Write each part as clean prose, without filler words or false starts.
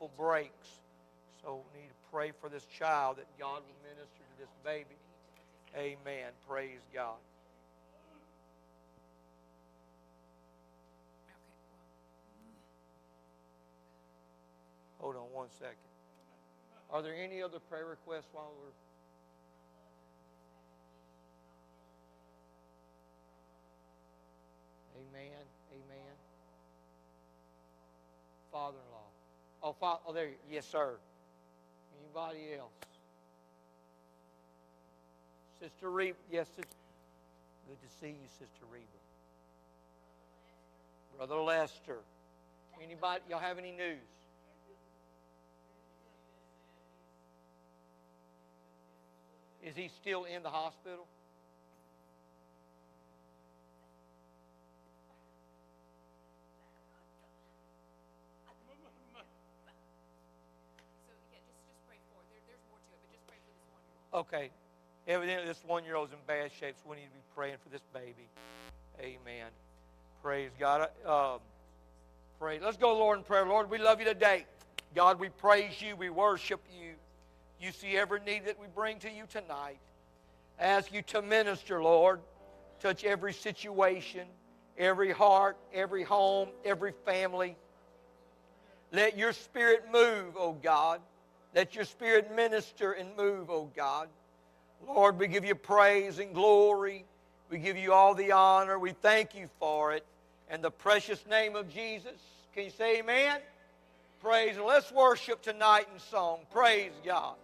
couple breaks. So we need to pray for this child that God will minister to this baby. Amen. Praise God. Hold on one second. Are there any other prayer requests while we're... Amen. Amen. Father-in-law. Oh, there. Yes, sir. Anybody else? Sister Reba. Yes, sister. Good to see you, Sister Reba. Brother Lester. Anybody? Y'all have any news? Is he still in the hospital? Okay. Evidently, this 1-year-old is in bad shape, so we need to be praying for this baby. Amen. Praise God. Pray. Let's go, Lord, in prayer. Lord, we love you today. God, we praise you. We worship you. You see every need that we bring to you tonight. I ask you to minister, Lord. Touch every situation, every heart, every home, every family. Let your Spirit move, oh God. Let your Spirit minister and move, oh God. Lord, we give you praise and glory. We give you all the honor. We thank you for it. In the precious name of Jesus. Can you say amen? Praise. And let's worship tonight in song. Praise God.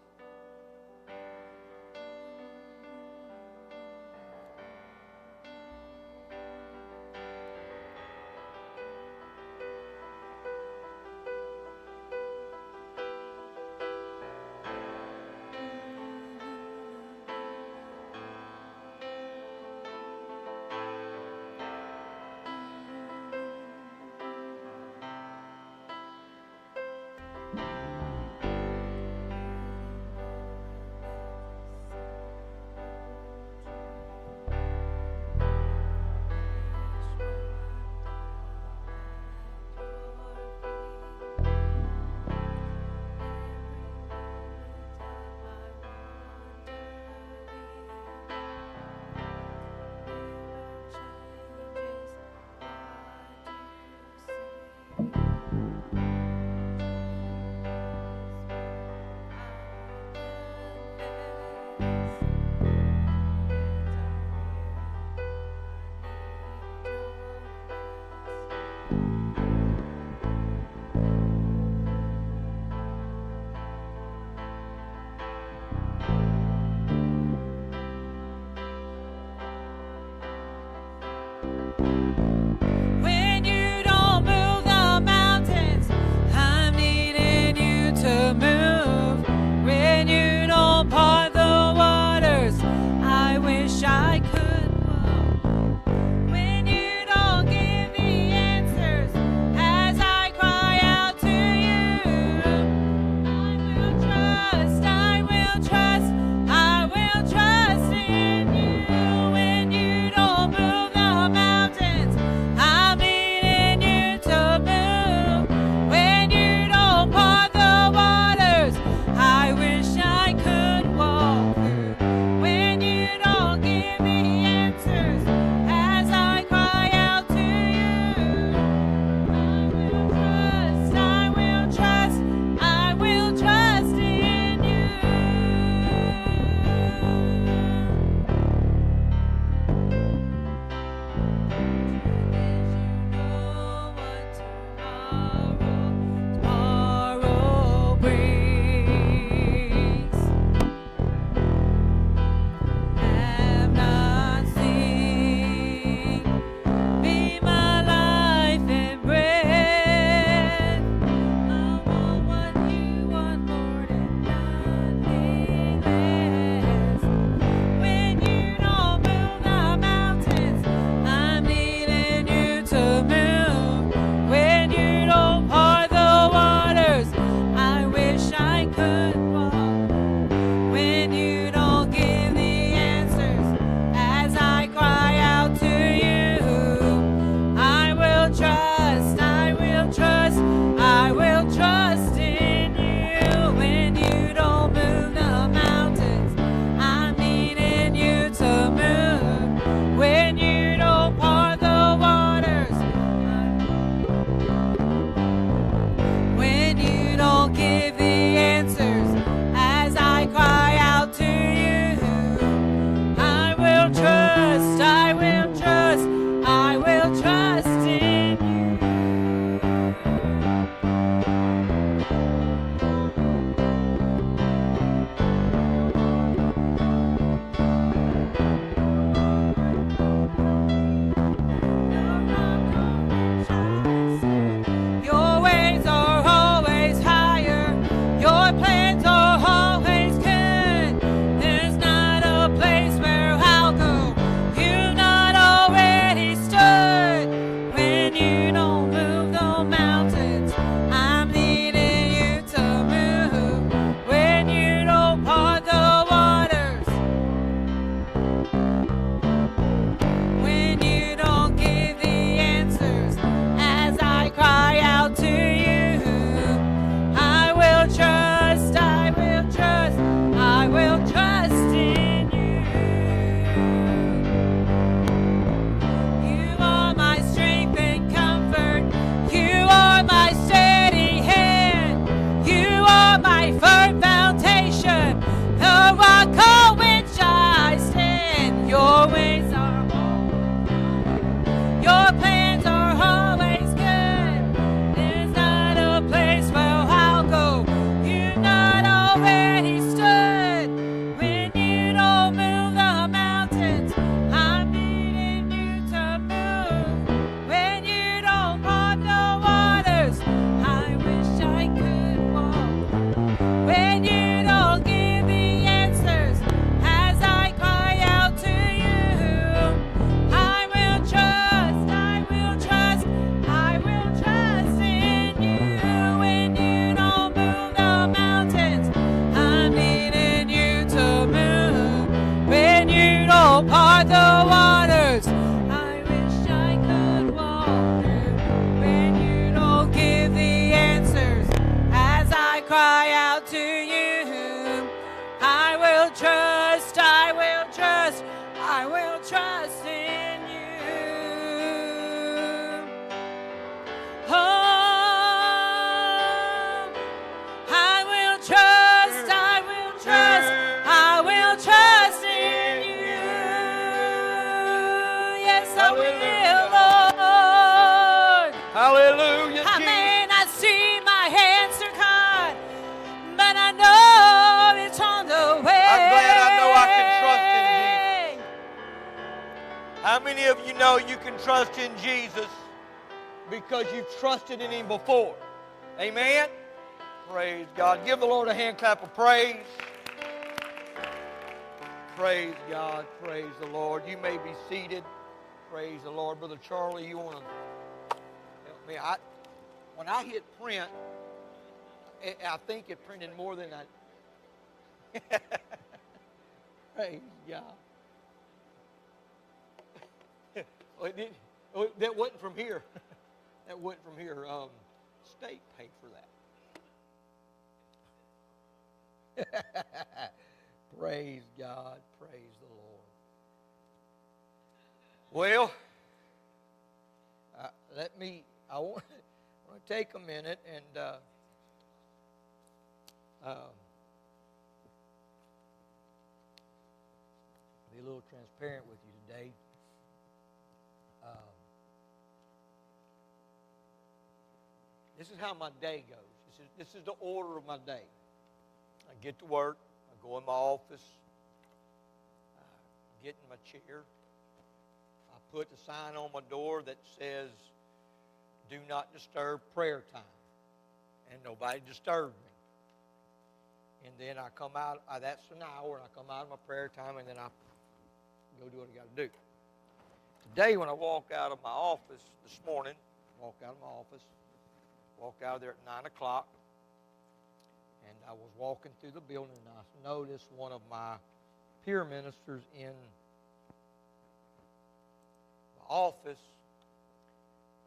I cry out to you. I will trust, I will trust, I will trust in you. Oh, I will trust, I will trust, I will trust in you. Yes, I will, Lord. Hallelujah, I Jesus. may not see my answer, God, but I know it's on the way. I'm glad I know I can trust in Jesus. How many of you know you can trust in Jesus because you've trusted in Him before? Amen? Praise God. Give the Lord a hand clap of praise. Praise God. Praise the Lord. You may be seated. Praise the Lord. Brother Charlie, you want to help me? When I hit print, I think it printed more than I... Praise God. That wasn't from here. That wasn't from here. State paid for that. Praise God. Praise the Lord. Well, I want to take a minute and be a little transparent with you today. This is how my day goes. This is the order of my day. I get to work. I go in my office. I get in my chair. I put the sign on my door that says, "Do not disturb prayer time." And nobody disturbed me. And then I come out, that's an hour, and I come out of my prayer time, and then I go do what I got to do. Today, when I walked out of my office this morning, walked out of there at 9 o'clock, and I was walking through the building, and I noticed one of my peer ministers in the office,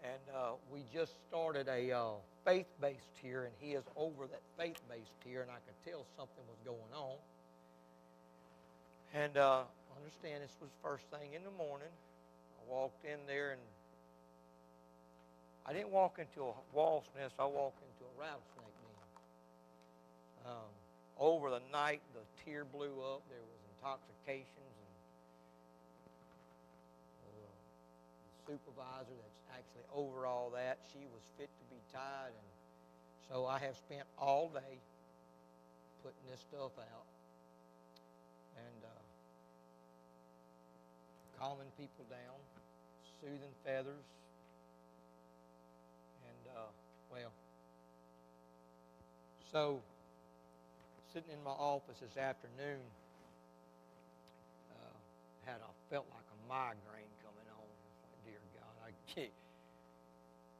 and we just started a faith-based tier, and he is over that faith-based tier, and I could tell something was going on. And understand this was first thing in the morning. I walked in there, and I didn't walk into a wasp nest. I walked into a rattlesnake den. Over the night, the tier blew up. There was intoxications, and the supervisor that's actually over all that, she was fit to be tied, and so I have spent all day putting this stuff out and calming people down, soothing feathers, and so sitting in my office this afternoon, felt like a migraine coming on. Like, dear God, I can't.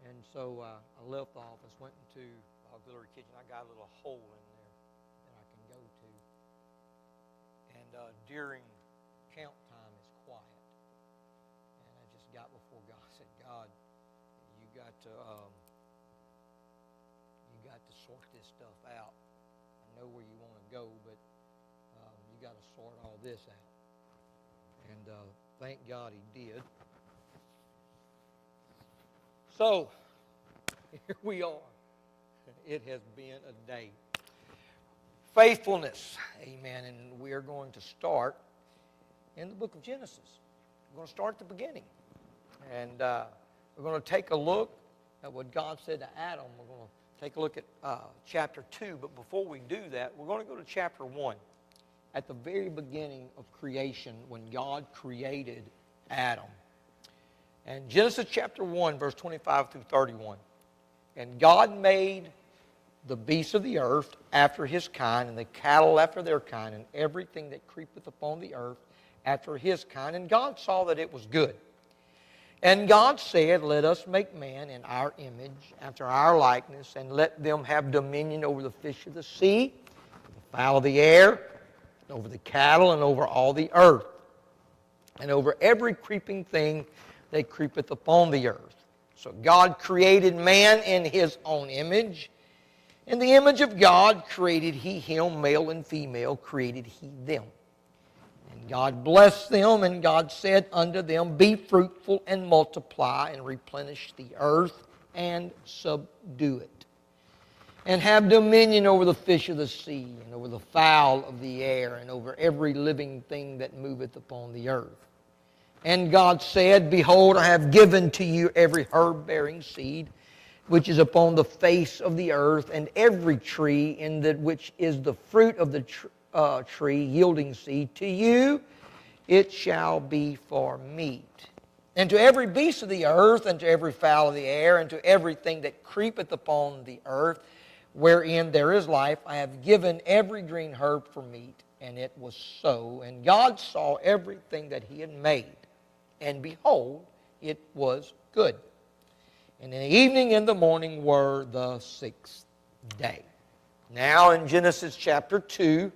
And so I left the office, went into the auxiliary kitchen. I got a little hole in there that I can go to. And during count time, it's quiet. And I just got before God. I said, God, you got to sort this stuff out. I know where you want to go, but you got to sort all this out. And thank God He did. So, here we are. It has been a day. Faithfulness. Amen. And we are going to start in the book of Genesis. We're going to start at the beginning. And we're going to take a look at what God said to Adam. We're going to take a look at chapter 2. But before we do that, we're going to go to chapter 1. At the very beginning of creation, when God created Adam. And Genesis chapter 1, verse 25 through 31. And God made the beasts of the earth after his kind, and the cattle after their kind, and everything that creepeth upon the earth after his kind. And God saw that it was good. And God said, let us make man in our image, after our likeness, and let them have dominion over the fish of the sea, the fowl of the air, over the cattle, and over all the earth, and over every creeping thing that creepeth upon the earth. So God created man in his own image. In the image of God created He him, male and female created He them. And God blessed them, and God said unto them, Be fruitful and multiply, and replenish the earth, and subdue it. And have dominion over the fish of the sea, and over the fowl of the air, and over every living thing that moveth upon the earth. And God said, Behold, I have given to you every herb-bearing seed, which is upon the face of the earth, and every tree in that which is the fruit of the tree yielding seed. To you it shall be for meat. And to every beast of the earth, and to every fowl of the air, and to everything that creepeth upon the earth, wherein there is life, I have given every green herb for meat. And it was so. And God saw everything that He had made, and behold, it was good. And in the evening and the morning were the sixth day. Now in Genesis chapter 2,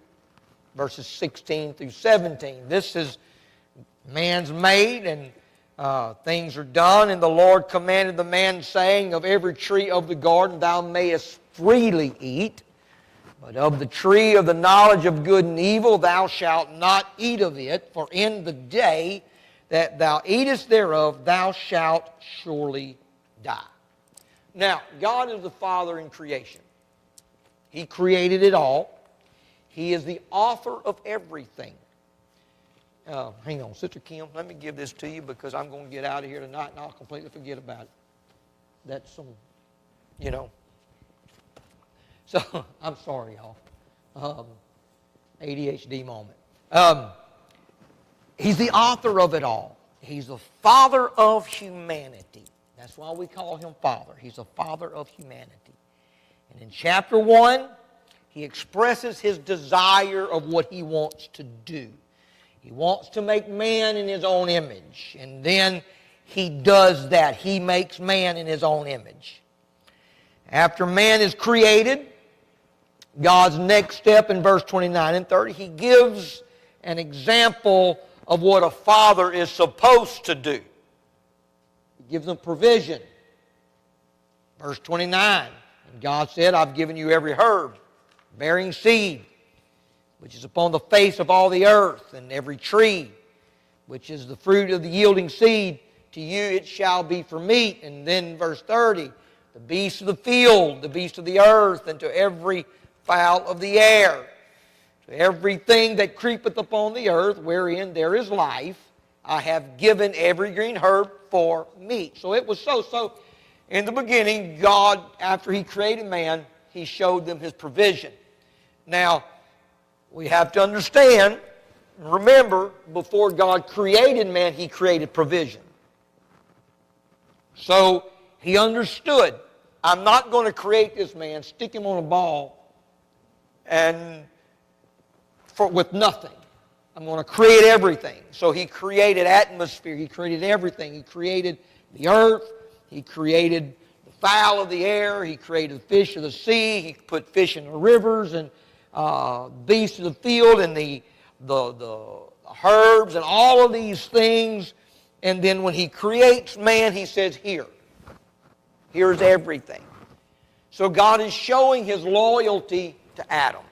verses 16 through 17, this is man's made, and things are done. And the Lord commanded the man, saying, Of every tree of the garden thou mayest freely eat, but of the tree of the knowledge of good and evil thou shalt not eat of it, for in the day that thou eatest thereof thou shalt surely die. Now, God is the Father in creation. He created it all. He is the author of everything. Hang on, Sister Kim, let me give this to you because I'm going to get out of here tonight and I'll completely forget about it. That's some, So, I'm sorry, y'all. ADHD moment. He's the author of it all. He's the Father of humanity. That's why we call Him Father. He's the Father of humanity. And in chapter 1, He expresses His desire of what He wants to do. He wants to make man in His own image. And then He does that. He makes man in His own image. After man is created, God's next step in verse 29 and 30, He gives an example of what a father is supposed to do. He gives them provision. Verse 29, and God said, I've given you every herb bearing seed, which is upon the face of all the earth, and every tree, which is the fruit of the yielding seed. To you it shall be for meat. And then verse 30, the beasts of the field, the beasts of the earth, and to every fowl of the air, to everything that creepeth upon the earth, wherein there is life, I have given every green herb for meat. So it was so. So in the beginning, God, after He created man, He showed them His provision. Now, we have to understand, remember, before God created man, He created provision. So He understood, I'm not going to create this man, stick him on a ball, and with nothing. I'm going to create everything. So He created atmosphere. He created everything. He created the earth. He created the fowl of the air. He created the fish of the sea. He put fish in the rivers and beasts of the field and the herbs and all of these things. And then when He creates man, He says, here's everything. So God is showing His loyalty to Adam.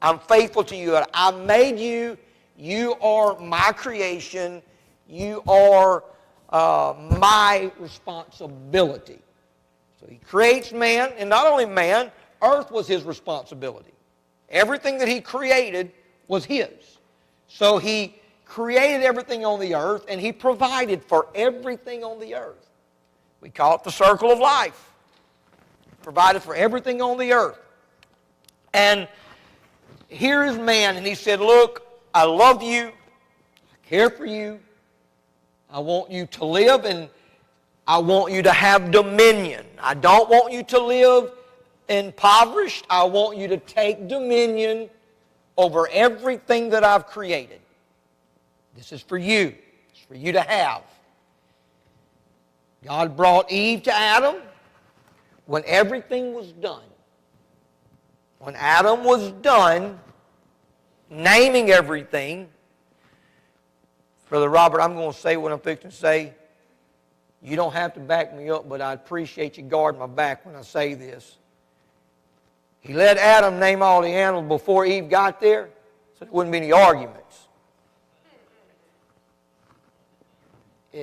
I'm faithful to you. I made you. You are my creation. You are my responsibility. So He creates man, and not only man, earth was His responsibility. Everything that He created was His. So He created everything on the earth, and He provided for everything on the earth. We call it the circle of life. Provided for everything on the earth. And here is man, and He said, look, I love you, I care for you, I want you to live, and I want you to have dominion. I don't want you to live impoverished. I want you to take dominion over everything that I've created. This is for you. It's for you to have. God brought Eve to Adam when everything was done. When Adam was done naming everything, Brother Robert, I'm going to say what I'm fixing to say. You don't have to back me up, but I appreciate you guarding my back when I say this. He let Adam name all the animals before Eve got there, so there wouldn't be any arguments.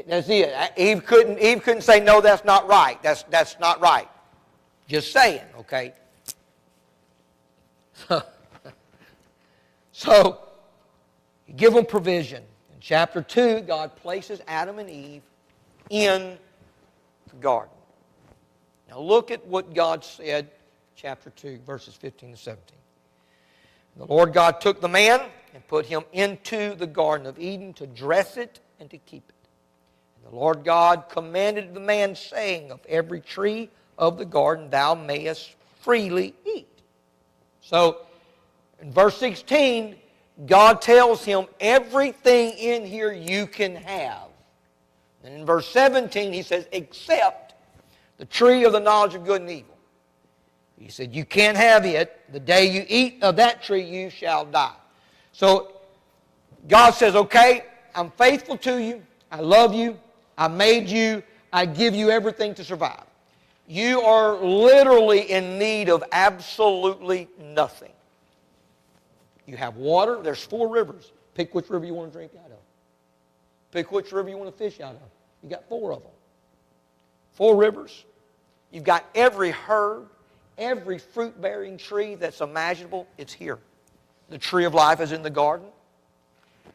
That's it. Eve couldn't say, no, that's not right. That's not right. Just saying, okay? So you give them provision. In chapter 2, God places Adam and Eve in the garden. Now look at what God said, chapter 2, verses 15 to 17. The Lord God took the man and put him into the Garden of Eden to dress it and to keep it. And the Lord God commanded the man, saying, of every tree of the garden thou mayest freely eat. So, in verse 16, God tells him everything in here you can have. And in verse 17, he says, except the tree of the knowledge of good and evil. He said, you can't have it. The day you eat of that tree, you shall die. So, God says, okay, I'm faithful to you. I love you. I made you. I give you everything to survive. You are literally in need of absolutely nothing. You have water. There's 4 rivers. Pick which river you want to drink out of. Pick which river you want to fish out of. You got 4 of them. 4 rivers. You've got every herb, every fruit-bearing tree that's imaginable. It's here. The tree of life is in the garden.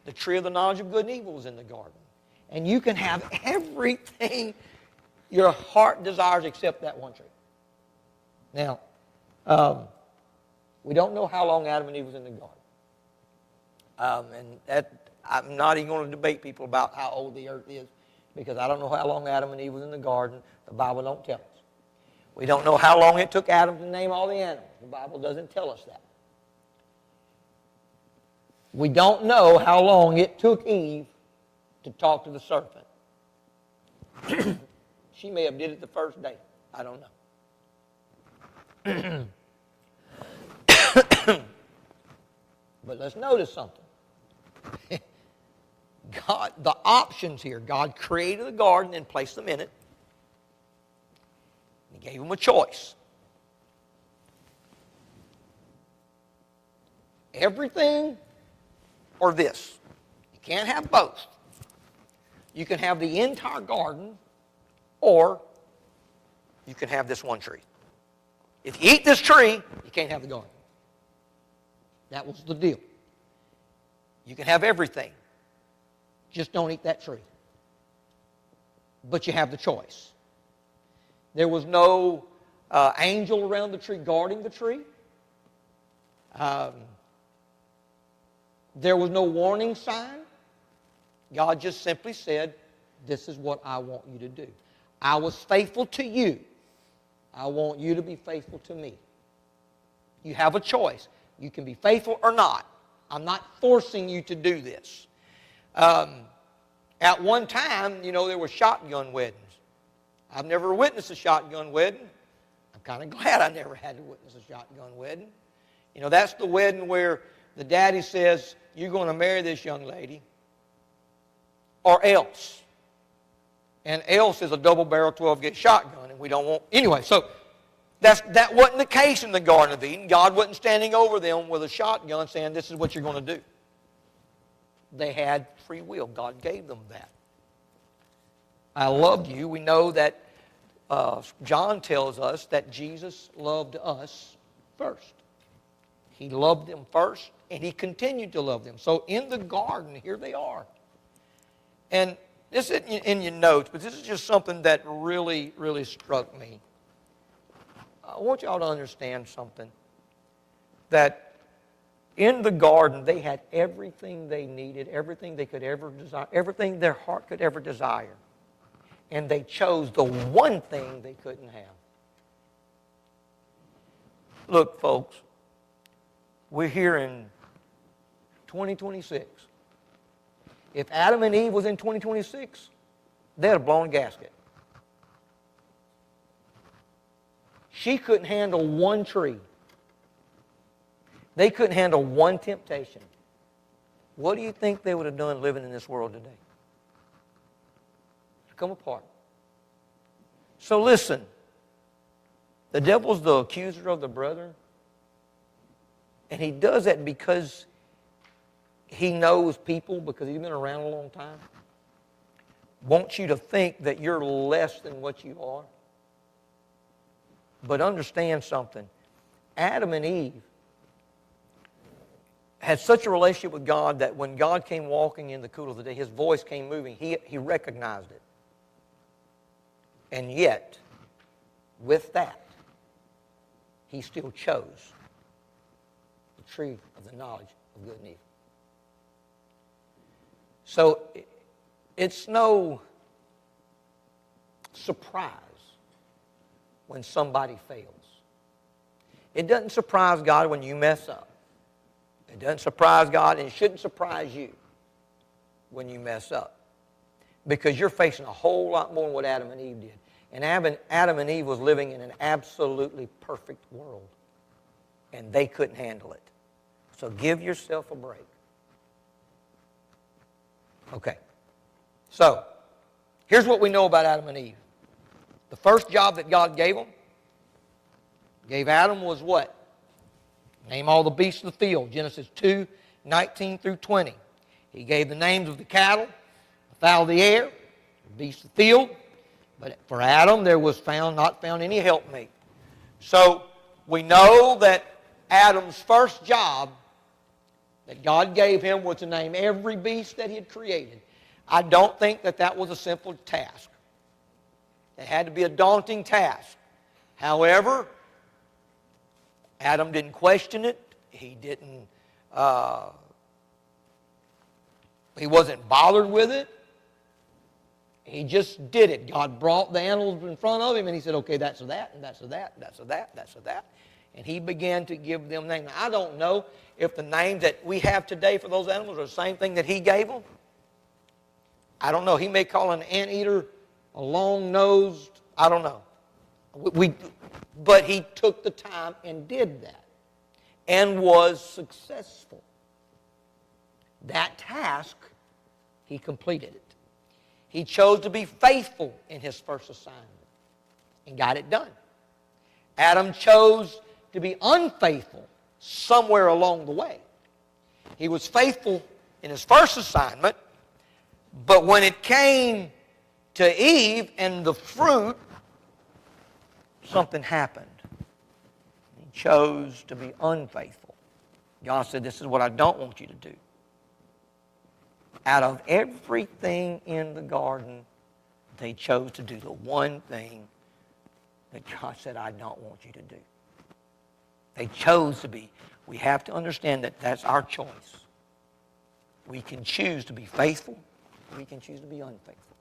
The tree of the knowledge of good and evil is in the garden. And you can have everything your heart desires except that one tree. Now, we don't know how long Adam and Eve was in the garden. I'm not even going to debate people about how old the earth is, because I don't know how long Adam and Eve was in the garden. The Bible don't tell us. We don't know how long it took Adam to name all the animals. The Bible doesn't tell us that. We don't know how long it took Eve to talk to the serpent. She may have did it the first day. I don't know. But let's notice something. God, the options here. God created the garden and placed them in it. He gave them a choice. Everything or this. You can't have both. You can have the entire garden, or you can have this one tree. If you eat this tree, you can't have the garden. That was the deal. You can have everything. Just don't eat that tree. But you have the choice. There was no angel around the tree guarding the tree. There was no warning sign. God just simply said, this is what I want you to do. I was faithful to you. I want you to be faithful to me. You have a choice. You can be faithful or not. I'm not forcing you to do this. At one time, there were shotgun weddings. I've never witnessed a shotgun wedding. I'm kind of glad I never had to witness a shotgun wedding. That's the wedding where the daddy says, you're going to marry this young lady, or else. And else is a double-barrel 12-gauge shotgun, and we don't want... Anyway, so that wasn't the case in the Garden of Eden. God wasn't standing over them with a shotgun saying, this is what you're going to do. They had free will. God gave them that. I loved you. We know that John tells us that Jesus loved us first. He loved them first, and he continued to love them. So in the garden, here they are. And this isn't in your notes, but this is just something that really, really struck me. I want y'all to understand something. That in the garden, they had everything they needed, everything they could ever desire, everything their heart could ever desire. And they chose the one thing they couldn't have. Look, folks, we're here in 2026. If Adam and Eve was in 2026, they'd have blown a gasket. She couldn't handle one tree. They couldn't handle one temptation. What do you think they would have done living in this world today? Come apart. So listen, the devil's the accuser of the brethren. And he does that because he knows people, because he's been around a long time, wants you to think that you're less than what you are. But understand something. Adam and Eve had such a relationship with God that when God came walking in the cool of the day, his voice came moving. He recognized it. And yet, with that, he still chose the tree of the knowledge of good and evil. So it's no surprise when somebody fails. It doesn't surprise God when you mess up. It doesn't surprise God, and it shouldn't surprise you when you mess up. Because you're facing a whole lot more than what Adam and Eve did. And Adam and Eve was living in an absolutely perfect world. And they couldn't handle it. So give yourself a break. Okay. So, here's what we know about Adam and Eve. The first job that God gave Adam was what? Name all the beasts of the field. Genesis 2, 19 through 20. He gave the names of the cattle, the fowl of the air, the beasts of the field. But for Adam, there was not found any helpmate. So we know that Adam's first job that God gave him was to name every beast that he had created. I don't think that was a simple task. It had to be a daunting task. However, Adam didn't question it. He wasn't bothered with it. He just did it. God brought the animals in front of him, and he said, okay, that's a that, and that's a that, that's a that, that's a that. And he began to give them names. Now, I don't know if the names that we have today for those animals are the same thing that he gave them. I don't know. He may call an anteater a long-nosed, I don't know. But he took the time and did that and was successful. That task, he completed it. He chose to be faithful in his first assignment and got it done. Adam chose to be unfaithful somewhere along the way. He was faithful in his first assignment, but when it came to Eve and the fruit, something happened. He chose to be unfaithful. God said, this is what I don't want you to do. Out of everything in the garden, they chose to do the one thing that God said, I don't want you to do. They chose to be. We have to understand that that's our choice. We can choose to be faithful. We can choose to be unfaithful.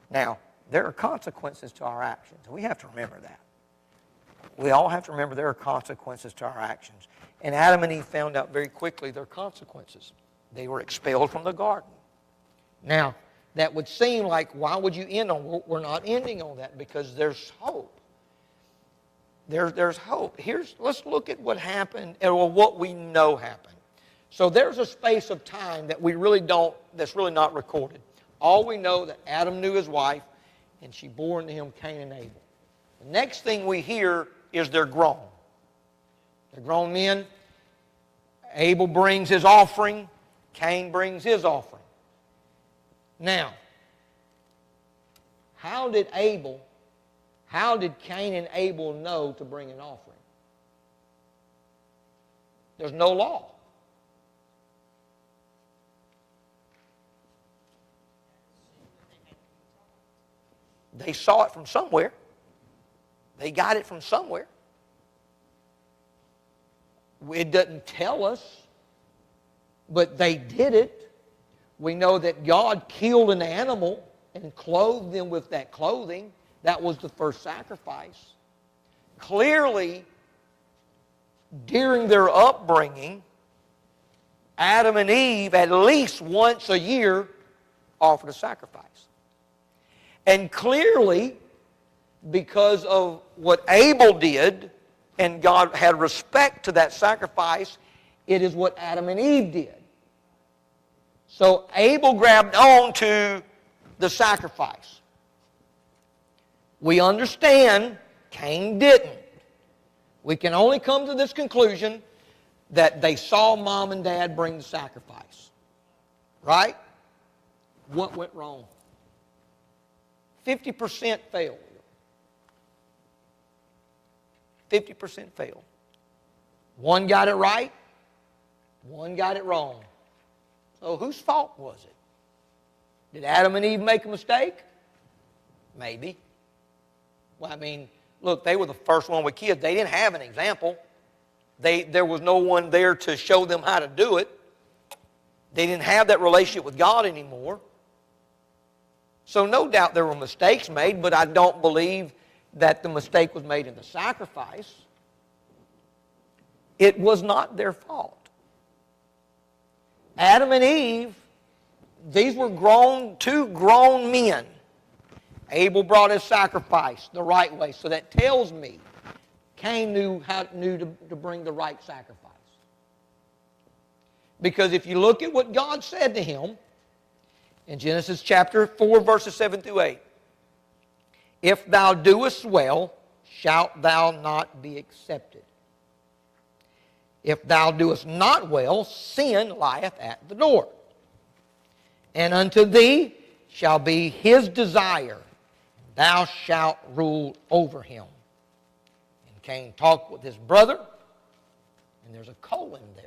Now, there are consequences to our actions. We have to remember that. We all have to remember there are consequences to our actions. And Adam and Eve found out very quickly their consequences. They were expelled from the garden. Now, that would seem like, why would you end on? We're not ending on that because there's hope. There's hope. Let's look at what happened, or what we know happened. So there's a space of time that that's really not recorded. All we know that Adam knew his wife, and she bore unto him Cain and Abel. The next thing we hear is they're grown. They're grown men. Abel brings his offering. Cain brings his offering. Now, how did Cain and Abel know to bring an offering? There's no law. They saw it from somewhere. They got it from somewhere. It doesn't tell us, but they did it. We know that God killed an animal and clothed them with that clothing. That was the first sacrifice. Clearly, during their upbringing, Adam and Eve, at least once a year, offered a sacrifice. And clearly, because of what Abel did, and God had respect to that sacrifice, it is what Adam and Eve did. So Abel grabbed on to the sacrifice. We understand Cain didn't. We can only come to this conclusion that they saw mom and dad bring the sacrifice. Right? What went wrong? 50% failed. 50% failed. One got it right, one got it wrong. So whose fault was it? Did Adam and Eve make a mistake? Maybe. Well, I mean, look, they were the first one with kids. They didn't have an example. There was no one there to show them how to do it. They didn't have that relationship with God anymore. So no doubt there were mistakes made, but I don't believe that the mistake was made in the sacrifice. It was not their fault. Adam and Eve, these were two grown men. Abel brought his sacrifice the right way. So that tells me Cain knew to bring the right sacrifice. Because if you look at what God said to him in Genesis chapter 4, verses 7 through 8, if thou doest well, shalt thou not be accepted. If thou doest not well, sin lieth at the door. And unto thee shall be his desire, thou shalt rule over him. And Cain talked with his brother, and there's a colon there.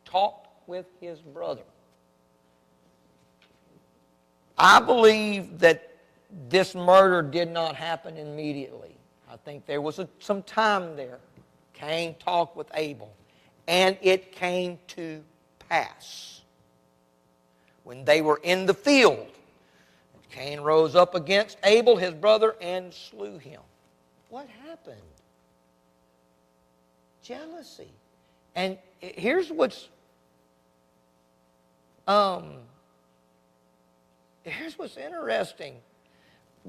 Talked with his brother. I believe that this murder did not happen immediately. I think there was some time there. Cain talked with Abel, and it came to pass. When they were in the field, Cain rose up against Abel, his brother, and slew him. What happened? Jealousy. And here's what's interesting.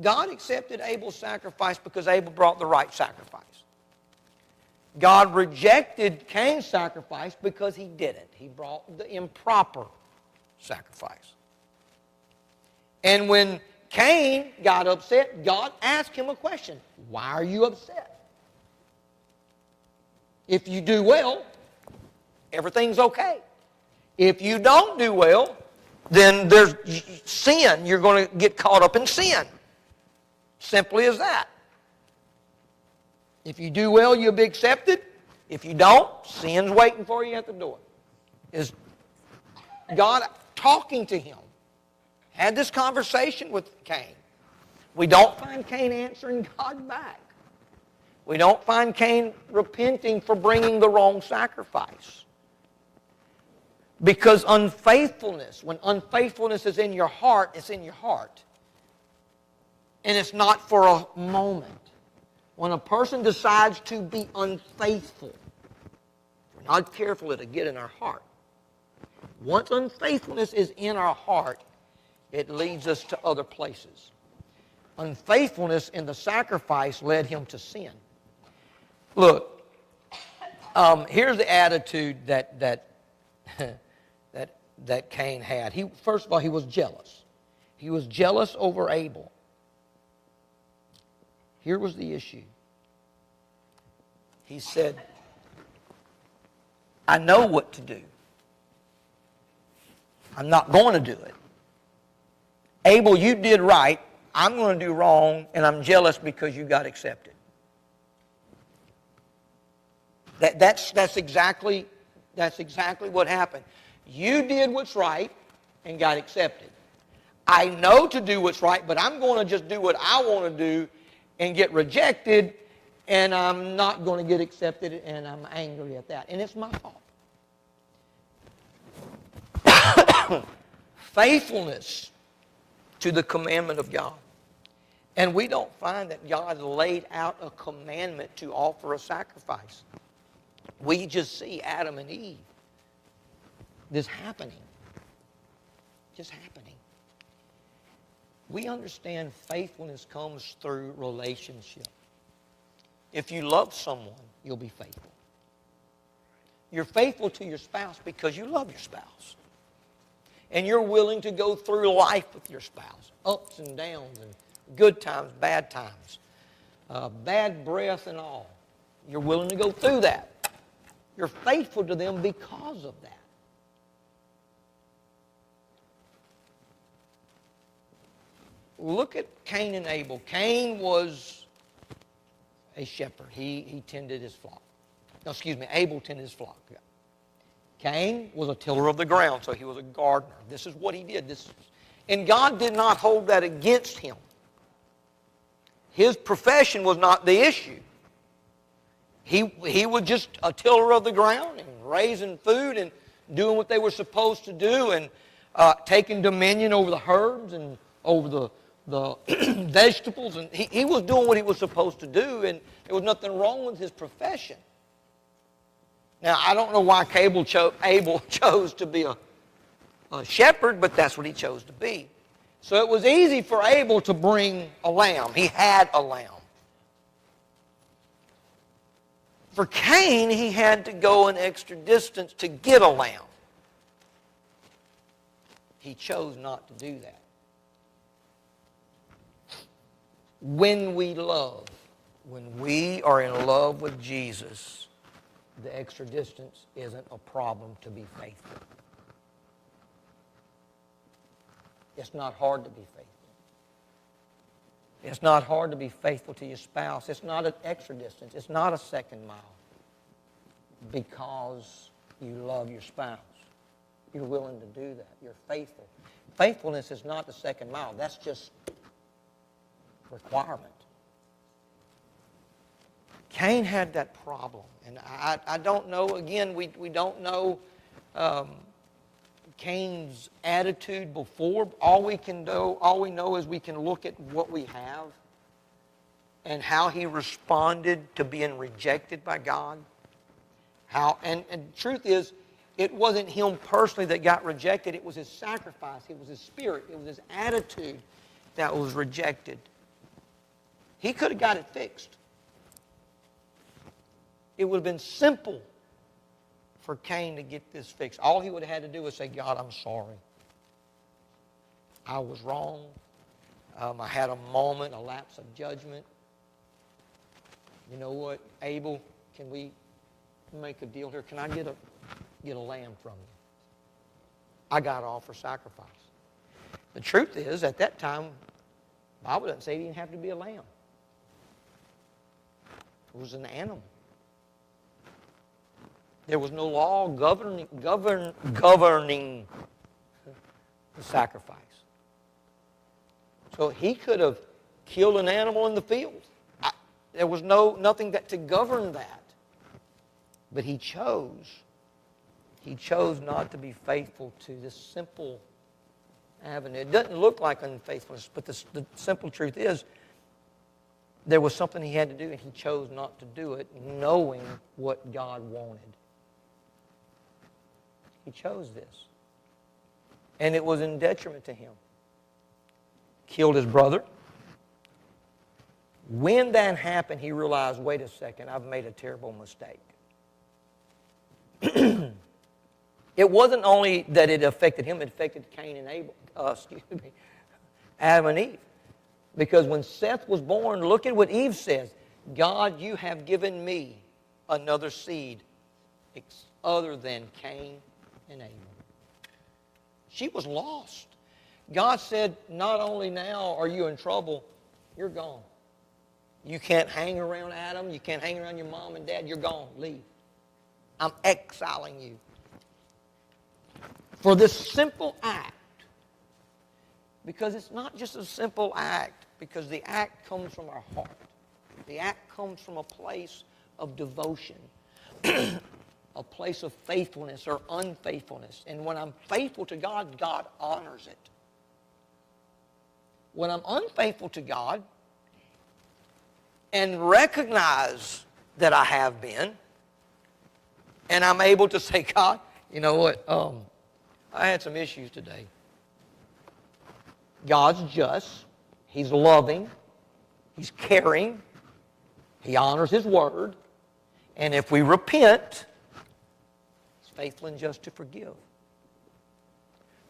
God accepted Abel's sacrifice because Abel brought the right sacrifice. God rejected Cain's sacrifice because he didn't. He brought the improper sacrifice. And when Cain got upset, God asked him a question. Why are you upset? If you do well, everything's okay. If you don't do well, then there's sin. You're going to get caught up in sin. Simply as that. If you do well, you'll be accepted. If you don't, sin's waiting for you at the door. Is God talking to him? Had this conversation with Cain. We don't find Cain answering God back. We don't find Cain repenting for bringing the wrong sacrifice. Because unfaithfulness, when unfaithfulness is in your heart, it's in your heart. And it's not for a moment. When a person decides to be unfaithful, if we're not careful, it'll get in our heart. Once unfaithfulness is in our heart, it leads us to other places. Unfaithfulness in the sacrifice led him to sin. Look, here's the attitude that Cain had. First of all, he was jealous. He was jealous over Abel. Here was the issue. He said, I know what to do. I'm not going to do it. Abel, you did right. I'm going to do wrong, and I'm jealous because you got accepted. That's exactly what happened. You did what's right and got accepted. I know to do what's right, but I'm going to just do what I want to do and get rejected, and I'm not going to get accepted, and I'm angry at that. And it's my fault. Faithfulness to the commandment of God. And we don't find that God laid out a commandment to offer a sacrifice. We just see Adam and Eve. This happening. Just happening. We understand faithfulness comes through relationship. If you love someone, you'll be faithful. You're faithful to your spouse because you love your spouse. And you're willing to go through life with your spouse. Ups and downs and good times, bad times. Bad breath and all. You're willing to go through that. You're faithful to them because of that. Look at Cain and Abel. Cain was a shepherd. He tended his flock. No, excuse me, Abel tended his flock. Cain was a tiller of the ground, so he was a gardener. This is what he did. And God did not hold that against him. His profession was not the issue. He was just a tiller of the ground and raising food and doing what they were supposed to do and taking dominion over the herbs and over the vegetables. And he was doing what he was supposed to do, and there was nothing wrong with his profession. Now, I don't know why Abel chose to be a shepherd, but that's what he chose to be. So it was easy for Abel to bring a lamb. He had a lamb. For Cain, he had to go an extra distance to get a lamb. He chose not to do that. When we love, when we are in love with Jesus, the extra distance isn't a problem to be faithful. It's not hard to be faithful. It's not hard to be faithful to your spouse. It's not an extra distance. It's not a second mile. Because you love your spouse. You're willing to do that. You're faithful. Faithfulness is not the second mile. That's just requirement. Cain had that problem. And I don't know, again, we don't know Cain's attitude before. All we know is we can look at what we have and how he responded to being rejected by God. And the truth is, it wasn't him personally that got rejected. It was his sacrifice. It was his spirit. It was his attitude that was rejected. He could have got it fixed. It would have been simple for Cain to get this fixed. All he would have had to do was say, God, I'm sorry. I was wrong. I had a moment, a lapse of judgment. You know what, Abel, can we make a deal here? Can I get a lamb from you? I got to offer sacrifice. The truth is, at that time, the Bible doesn't say it didn't have to be a lamb. It was an animal. There was no law governing the sacrifice. So he could have killed an animal in the field. There was nothing to govern that. But he chose not to be faithful to this simple avenue. It doesn't look like unfaithfulness, but the simple truth is there was something he had to do, and he chose not to do it, knowing what God wanted. He chose this. And it was in detriment to him. Killed his brother. When that happened, he realized, wait a second, I've made a terrible mistake. It wasn't only that it affected him, it affected Cain and Adam and Eve. Because when Seth was born, look at what Eve says. God, you have given me another seed other than Cain and Abel. She was lost. God said, not only now are you in trouble, you're gone. You can't hang around Adam. You can't hang around your mom and dad. You're gone. Leave. I'm exiling you. For this simple act. Because it's not just a simple act. Because the act comes from our heart. The act comes from a place of devotion. A place of faithfulness or unfaithfulness. And when I'm faithful to God, God honors it. When I'm unfaithful to God and recognize that I have been, and I'm able to say, God, you know what, I had some issues today. God's just. He's loving. He's caring. He honors His word. And if we repent, He's faithful and just to forgive.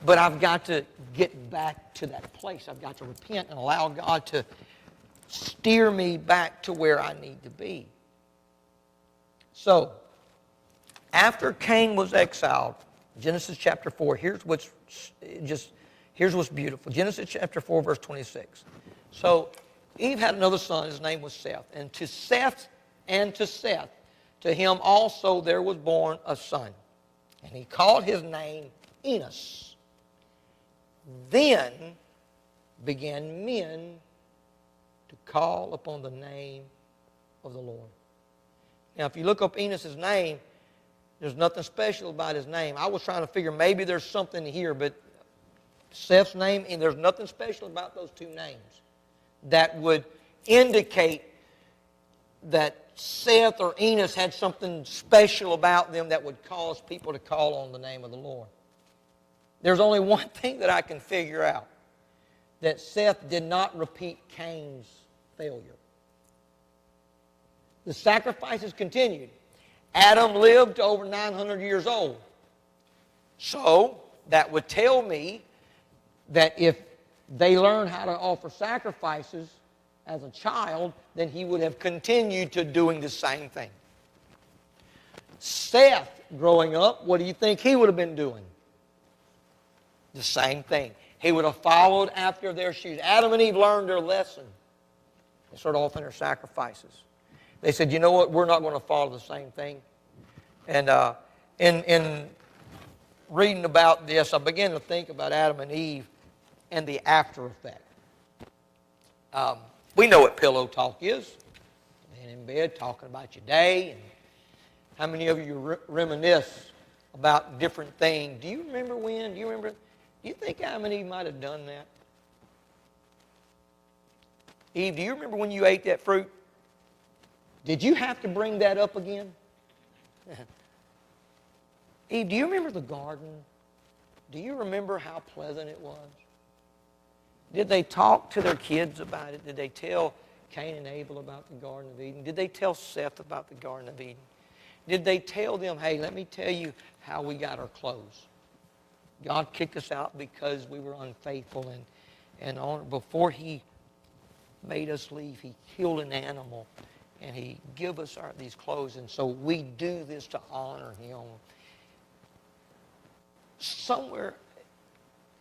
But I've got to get back to that place. I've got to repent and allow God to steer me back to where I need to be. So, After Cain was exiled, Genesis chapter 4, here's what's beautiful. Genesis chapter 4, verse 26. So Eve had another son, his name was Seth. And to Seth, to him also there was born a son. And he called his name Enos. Then began men to call upon the name of the Lord. Now, if you look up Enos' name, there's nothing special about his name. I was trying to figure maybe there's something here, but Seth's name, and there's nothing special about those two names that would indicate that Seth or Enos had something special about them that would cause people to call on the name of the Lord. There's only one thing that I can figure out, that Seth did not repeat Cain's failure. The sacrifices continued. Adam lived to over 900 years old. So that would tell me that if they learned how to offer sacrifices as a child, then he would have continued to doing the same thing. Seth, growing up, what do you think he would have been doing? The same thing. He would have followed after their shoes. Adam and Eve learned their lesson. They started offering their sacrifices. They said, you know what, we're not going to follow the same thing. And in reading about this, I began to think about Adam and Eve and the after effect. We know what pillow talk is. Laying in bed talking about your day. And how many of you reminisce about different things? Do you remember when? Do you think Adam and Eve might have done that? Eve, do you remember when you ate that fruit? Did you have to bring that up again? Eve, do you remember the garden? Do you remember how pleasant it was? Did they talk to their kids about it? Did they tell Cain and Abel about the Garden of Eden? Did they tell Seth about the Garden of Eden? Did they tell them, hey, let me tell you how we got our clothes? God kicked us out because we were unfaithful, and before He made us leave, He killed an animal, and He gave us these clothes, and so we do this to honor Him. Somewhere,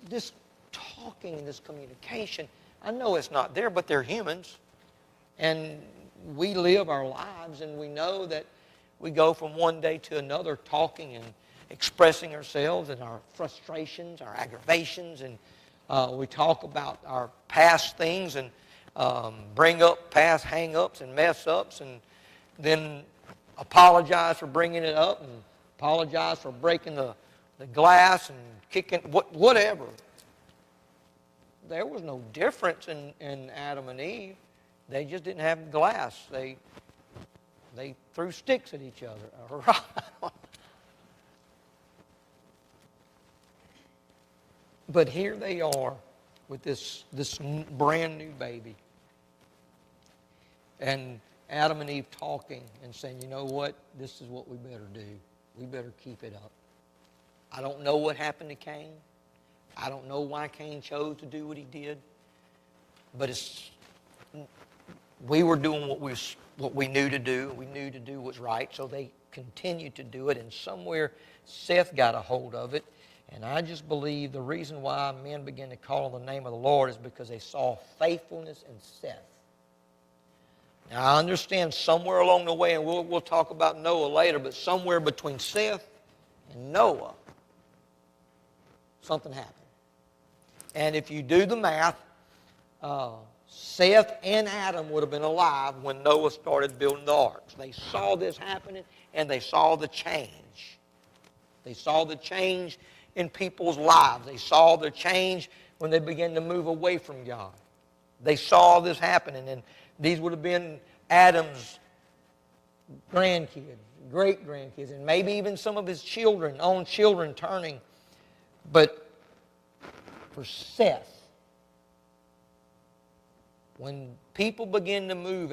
this talking and this communication, I know it's not there, but they're humans, and we live our lives, and we know that we go from one day to another talking and expressing ourselves and our frustrations, our aggravations, and we talk about our past things and bring up past hang-ups and mess-ups, and then apologize for bringing it up and apologize for breaking the glass and kicking, whatever. There was no difference in Adam and Eve. They just didn't have glass. They threw sticks at each other. But here they are with this brand new baby. And Adam and Eve talking and saying, you know what? This is what we better do. We better keep it up. I don't know what happened to Cain. I don't know why Cain chose to do what he did. But we were doing what we knew to do. We knew to do what's right, so they continued to do it. And somewhere Seth got a hold of it. And I just believe the reason why men began to call on the name of the Lord is because they saw faithfulness in Seth. Now, I understand somewhere along the way, and we'll talk about Noah later, but somewhere between Seth and Noah, something happened. And if you do the math, Seth and Adam would have been alive when Noah started building the arks. They saw this happening, and they saw the change. They saw the change in people's lives. They saw the change when they began to move away from God. They saw this happening, and these would have been Adam's grandkids, great-grandkids, and maybe even some of his own children turning. But for Seth, when people begin to move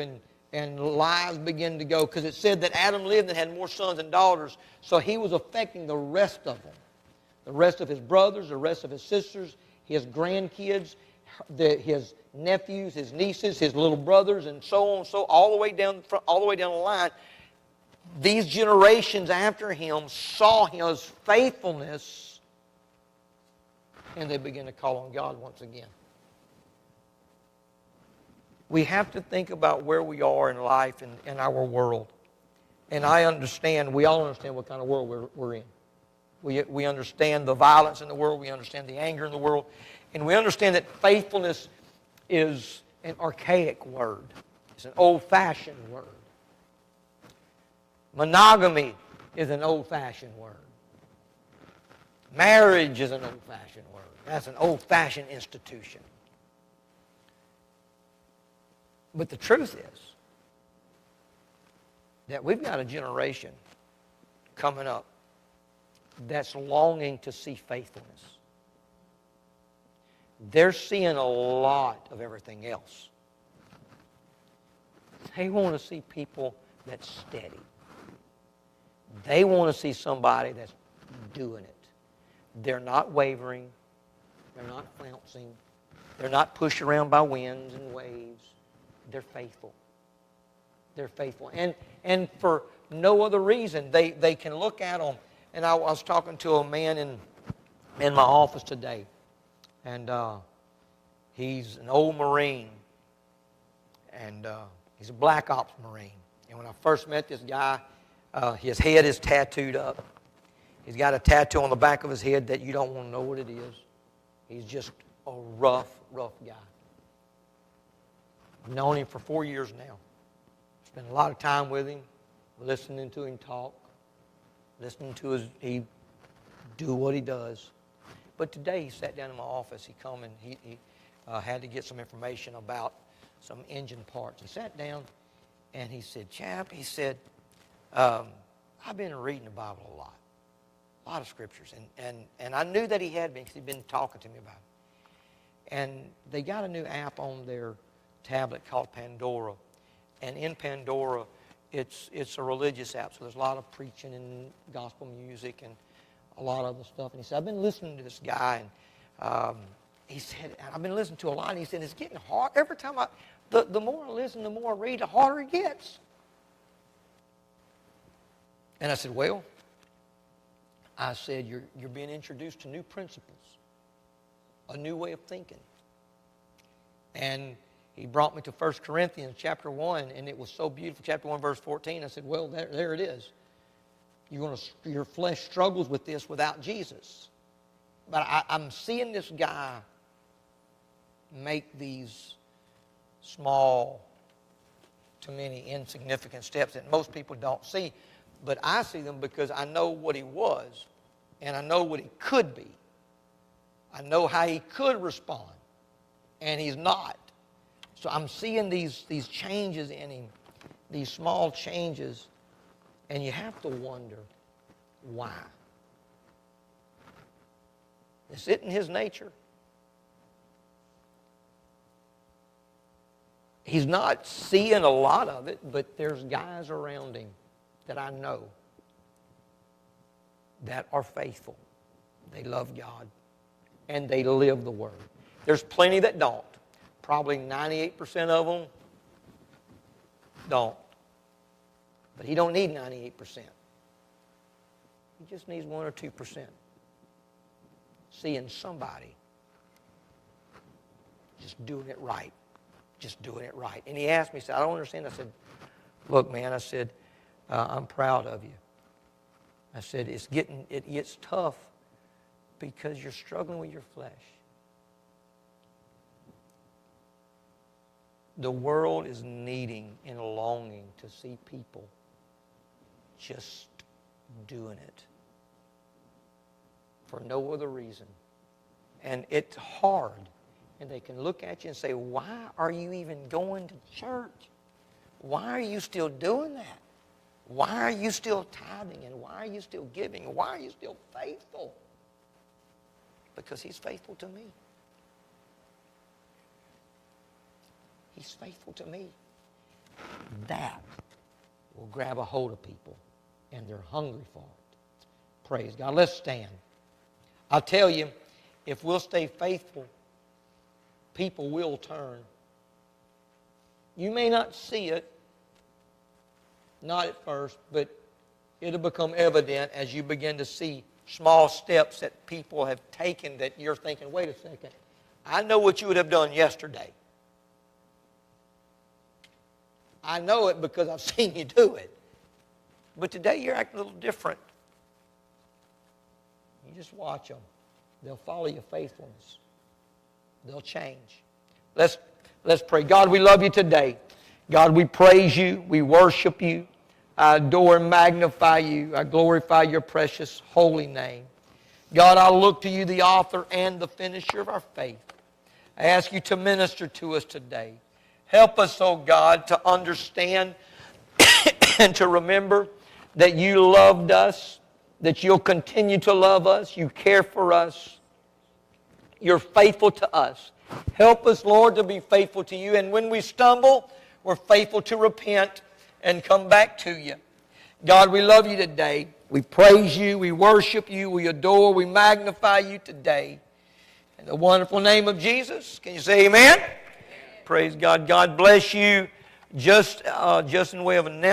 and lives begin to go, because it said that Adam lived and had more sons and daughters, so he was affecting the rest of them. The rest of his brothers, the rest of his sisters, his grandkids, his nephews, his nieces, his little brothers, and so on, all the way down the line. these generations after him saw his faithfulness, and they began to call on God once again. We have to think about where we are in life and in our world. And we all understand what kind of world we're in. We understand the violence in the world. We understand the anger in the world. And we understand that faithfulness is an archaic word. It's an old-fashioned word. Monogamy is an old-fashioned word. Marriage is an old-fashioned word. That's an old-fashioned institution. But the truth is that we've got a generation coming up that's longing to see faithfulness. They're seeing a lot of everything else. They want to see people that's steady. They want to see somebody that's doing it. They're not wavering. They're not flouncing. They're not pushed around by winds and waves. They're faithful. They're faithful. And for no other reason. They can look at them. And I was talking to a man in my office today. And he's an old Marine. And he's a Black Ops Marine. And when I first met this guy, his head is tattooed up. He's got a tattoo on the back of his head that you don't want to know what it is. He's just a rough guy. I've known him for 4 years now. Spent a lot of time with him, listening to him talk, listening to he do what he does. But today he sat down in my office. He come and he had to get some information about some engine parts. He sat down and he said, "Chap," he said, "I've been reading the Bible a lot of scriptures." And I knew that he had been because he'd been talking to me about it. And they got a new app on their tablet called Pandora. And in Pandora, it's a religious app. So there's a lot of preaching and gospel music and a lot of other stuff. And he said, "I've been listening to this guy." And he said, "I've been listening to a lot." And he said, "It's getting hard. Every time the more I listen, the more I read, the harder it gets." And I said, "Well," I said, you're being introduced to new principles, a new way of thinking." And he brought me to 1 Corinthians chapter 1, and it was so beautiful. Chapter 1, verse 14. I said, "Well, there it is. Your flesh struggles with this without Jesus." But I'm seeing this guy make these small, to many, insignificant steps that most people don't see. But I see them because I know what he was, and I know what he could be. I know how he could respond, and he's not. So I'm seeing these changes in him, these small changes, and you have to wonder why. Is it in his nature? He's not seeing a lot of it, but there's guys around him that I know that are faithful. They love God, and they live the Word. There's plenty that don't. Probably 98% of them don't. But he don't need 98%. He just needs 1 or 2%. Seeing somebody just doing it right. Just doing it right. And he asked me, he said, "I don't understand." I said, "Look, man," I said, "I'm proud of you." I said, it gets tough because you're struggling with your flesh. The world is needing and longing to see people just doing it for no other reason. And it's hard. And they can look at you and say, "Why are you even going to church? Why are you still doing that? Why are you still tithing? And why are you still giving? Why are you still faithful?" Because he's faithful to me. He's faithful to me. That will grab a hold of people, and they're hungry for it. Praise God. Let's stand. I'll tell you, if we'll stay faithful, people will turn. You may not see it, Not at first, but it'll become evident as you begin to see small steps that people have taken that you're thinking, wait a second, I know what you would have done yesterday. I know it because I've seen you do it. But today you're acting a little different. You just watch them. They'll follow your faithfulness. They'll change. Let's pray. God, we love you today. God, we praise you. We worship you. I adore and magnify you. I glorify your precious holy name. God, I look to you, the author and the finisher of our faith. I ask you to minister to us today. Help us, oh God, to understand and to remember that you loved us, that you'll continue to love us, you care for us, you're faithful to us. Help us, Lord, to be faithful to you. And when we stumble, we're faithful to repent and come back to you. God, we love you today. We praise you, we worship you, we adore, we magnify you today. In the wonderful name of Jesus, can you say amen? Praise God. God bless you. Just in way of announcement.